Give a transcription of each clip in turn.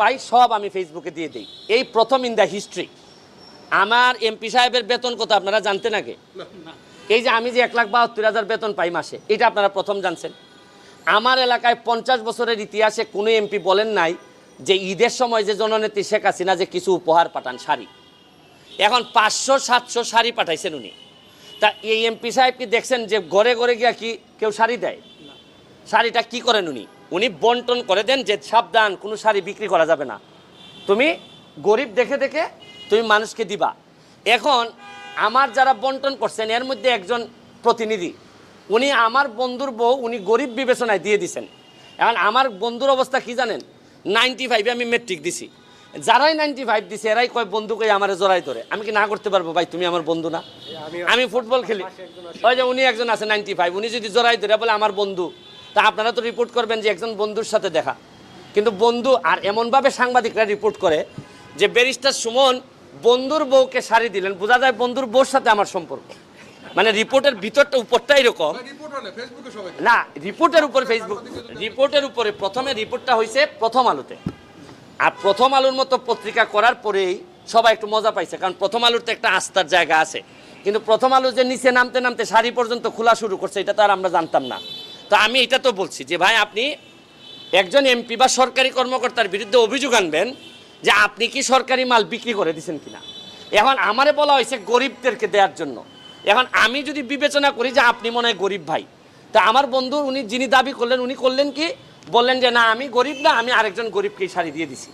পাই সব আমি ফেসবুকে দিয়ে দিই। এই প্রথম ইন দ্য হিস্ট্রি। আমার এমপি সাহেবের বেতন কত আপনারা জানতেন আগে? এই যে আমি যে 1,72,000 বেতন পাই মাসে, এটা আপনারা প্রথম জানছেন। আমার এলাকায় 50 বছরের ইতিহাসে কোনো এমপি বলেন নাই যে ঈদের সময় যে জননেত্রী শেখ হাসিনা যে কিছু উপহার পাঠান শাড়ি, এখন 500-700 শাড়ি পাঠাইছেন উনি। তা এই এমপি সাহেব কি দেখছেন যে ঘরে ঘরে গিয়া কি কেউ শাড়ি দেয়? শাড়িটা কি করেন উনি? উনি বন্টন করে দেন যে সাবধান, কোনো শাড়ি বিক্রি করা যাবে না, তুমি গরিব দেখে দেখে তুমি মানুষকে দিবা। এখন আমার যারা বন্টন করছেন এর মধ্যে একজন প্রতিনিধি, উনি আমার বন্ধুর বউ উনি গরিব বিবেচনায় দিয়ে দিছেন। এখন আমার বন্ধুর অবস্থা কি জানেন? 95-এ আমি মেট্রিক দিছি। যারাই 95 দিছে এরাই কয় বন্ধু কই আমার জড়াই ধরে। আমি কি না করতে পারবো? ভাই তুমি আমার বন্ধু না, আমি ফুটবল খেলি। ওই যে উনি একজন আছে 95, উনি যদি জড়াই ধরে বলে আমার বন্ধু, তা আপনারা তো রিপোর্ট করবেন যে একজন বন্ধুর সাথে দেখা। কিন্তু বন্ধু আর এমনভাবে সাংবাদিকরা রিপোর্ট করে যে ব্যারিস্টার সুমন বন্ধুর বউকে শাড়ি দিলেন, বোঝা যায় বন্ধুর বউর সাথে আমার সম্পর্ক। মানে রিপোর্টের ভিতরটা উপরটা এরকম না, রিপোর্টের উপর ফেসবুক রিপোর্টের উপরে প্রথমে রিপোর্টটা হয়েছে প্রথম আলোতে। আর প্রথম আলোর মতো পত্রিকা করার পরেই সবাই একটু মজা পাইছে, কারণ প্রথম আলোর তো একটা আস্থার জায়গা আছে। কিন্তু প্রথম আলো যে নিচে নামতে নামতে শাড়ি পর্যন্ত খোলা শুরু করছে এটা তো আর আমরা জানতাম না। তো আমি এটা তো বলছি যে ভাই আপনি একজন এমপি বা সরকারি কর্মকর্তার বিরুদ্ধে অভিযোগ আনবেন যে আপনি কি সরকারি মাল বিক্রি করে দিচ্ছেন কিনা। এখন আমারে বলা হয়েছে গরিবদেরকে দেওয়ার জন্য। এখন আমি যদি বিবেচনা করি যে আপনি মনে হয় গরিব ভাই, তা আমার বন্ধু উনি যিনি দাবি করলেন উনি করলেন কি, বললেন যে না আমি গরিব না, আমি আরেকজন গরিবকেই শাড়ি দিয়ে দিছি।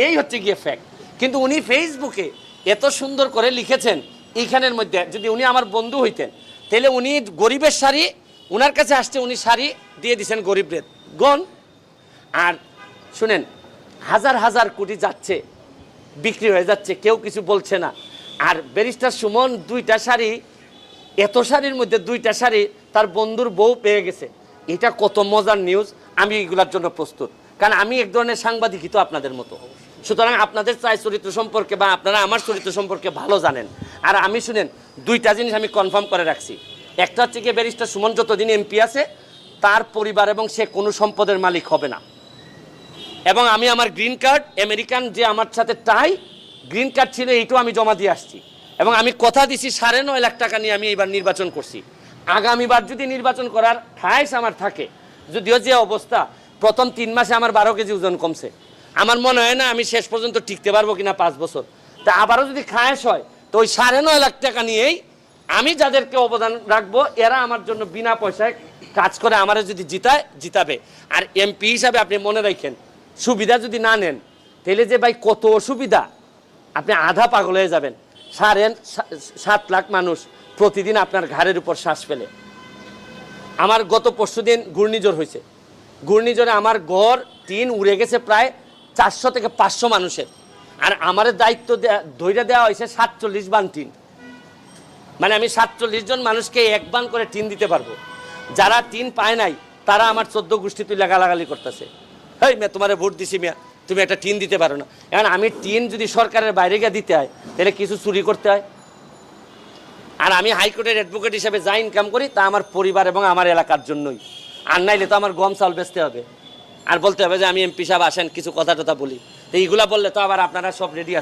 এই হচ্ছে গিয়ে ফ্যাক্ট। কিন্তু উনি ফেসবুকে এত সুন্দর করে লিখেছেন, এইখানের মধ্যে যদি উনি আমার বন্ধু হইতেন তাহলে উনি গরিবের শাড়ি উনার কাছে আসছে, উনি শাড়ি দিয়ে দিছেন গরিবদের গণ। আর শুনেন, হাজার হাজার কোটি যাচ্ছে, বিক্রি হয়ে যাচ্ছে, কেউ কিছু বলছে না। আর ব্যারিস্টার সুমন 2টা শাড়ি, এত শাড়ির মধ্যে 2টা শাড়ি তার বন্ধুর বউ পেয়ে গেছে। এটা কত মজার নিউজ। আমি এগুলোর জন্য প্রস্তুত, কারণ আমি এক ধরনের সাংবাদিকই তো আপনাদের মতো। সুতরাং আপনাদের চাই চরিত্র সম্পর্কে বা আপনারা আমার চরিত্র সম্পর্কে ভালো জানেন। আর আমি শুনেন 2টা জিনিস আমি কনফার্ম করে রাখছি। একটা হচ্ছে কি, ব্যারিস্টার সুমন যতদিন এমপি আছে তার পরিবার এবং সে কোনো সম্পদের মালিক হবে না। এবং আমি আমার গ্রিন কার্ড আমেরিকান যে আমার সাথে টাই গ্রিন কার্ড ছিল এইটাও আমি জমা দিয়ে আসছি। এবং আমি কথা দিছি 9.5 লাখ টাকা নিয়ে আমি এইবার নির্বাচন করছি। আগামীবার যদি নির্বাচন করার ঠাঁস আমার থাকে, যদিও যে অবস্থা প্রথম 3 মাসে আমার 12 কেজি ওজন কমছে, আমার মনে হয় না আমি শেষ পর্যন্ত টিকতে পারবো কিনা 5 বছর। তা আবারও যদি খায়স হয় তো ওই 9.5 লাখ টাকা নিয়েই আমি যাদেরকে অবদান রাখবো এরা আমার জন্য বিনা পয়সায় কাজ করে আমারে যদি জিতাবে। আর এমপি হিসাবে আপনি মনে রাখেন, সুবিধা যদি না নেন তাহলে যে ভাই কত অসুবিধা, আপনি আধা পাগল হয়ে যাবেন। 7.5 লাখ মানুষ প্রতিদিন আপনার ঘাড়ের উপর শ্বাস ফেলে। আমার গত পরশুদিন ঘূর্ণিঝড় হয়েছে, ঘূর্ণিঝড়ে আমার গড় টিন উড়ে গেছে প্রায় 400 থেকে 500 মানুষের। আর আমার দায়িত্ব ধৈর্য দেওয়া হয়েছে 47 বান টিন। মানে আমি 47 জন মানুষকে 1 বান করে টিন দিতে পারবো। যারা টিন পায় নাই তারা আমার 14 গোষ্ঠী তুই লাগালাগালি করতেছে, হেই মেয়ে তোমারে ভোট দিছি মেয়া, তুমি একটা টিন দিতে পারো না। এখন আমি টিন যদি সরকারের বাইরে গিয়ে দিতে হয় তাহলে কিছু চুরি করতে হয়। আর আমি হাইকোর্টের অ্যাডভোকেট হিসেবে যা ইনকাম করি তা আমার পরিবার এবং আমার এলাকার জন্যই। আর নাইলে তো আমার গম চাল বেচতে হবে, আর বলতে হবে যে আমি এমপি সাহেব আসেন কিছু কথা টথা বলি। তো এইগুলা বললে তো আবার আপনারা সব রেডি